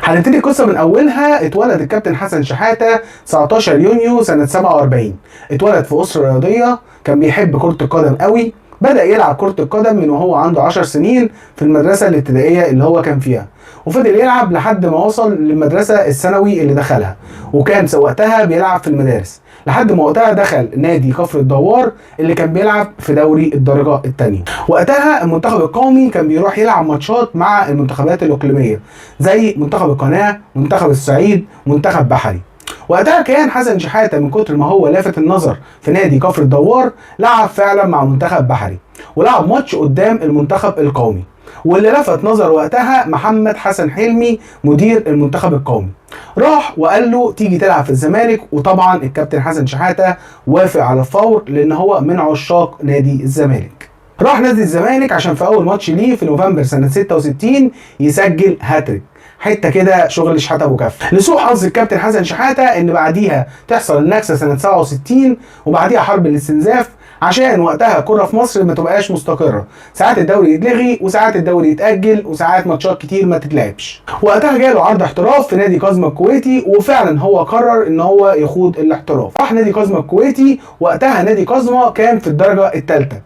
هنبتدي القصه من اولها. اتولد الكابتن حسن شحاته 19 يونيو سنه 47. اتولد في اسره رياضيه، كان بيحب كره القدم قوي. بدأ يلعب كرة القدم من وهو عنده 10 سنين في المدرسة الابتدائية اللي هو كان فيها، وفضل يلعب لحد ما وصل للمدرسة الثانوي اللي دخلها، وكان وقتها بيلعب في المدارس لحد ما وقتها دخل نادي كفر الدوار اللي كان بيلعب في دوري الدرجة الثانية. وقتها المنتخب القومي كان بيروح يلعب ماتشات مع المنتخبات الإقليمية زي منتخب القناة، منتخب الصعيد، منتخب بحري. وقتها كان حسن شحاته من كتر ما هو لافت النظر في نادي كفر الدوار لعب فعلا مع منتخب بحري، ولعب ماتش قدام المنتخب القومي، واللي لفت نظر وقتها محمد حسن حلمي مدير المنتخب القومي. راح وقال له تيجي تلعب في الزمالك، وطبعا الكابتن حسن شحاته وافق على الفور لان هو من عشاق نادي الزمالك. راح نادي الزمالك عشان في اول ماتش ليه في نوفمبر سنه 66 يسجل هاتريك، حته كده شغل شحاته ابو كف. لسوء حظ الكابتن حسن شحاته ان بعديها تحصل النكسه سنه 67، وبعديها حرب الاستنزاف، عشان وقتها الكره في مصر ما تبقاش مستقره، ساعات الدوري يتلغي وساعات الدوري يتاجل وساعات ماتشات كتير ما تتلعبش. وقتها جاله عرض احتراف في نادي كازما الكويتي، وفعلا هو قرر ان هو يخوض الاحتراف. راح نادي كازما الكويتي، وقتها نادي كازما كان في الدرجه الثالثه.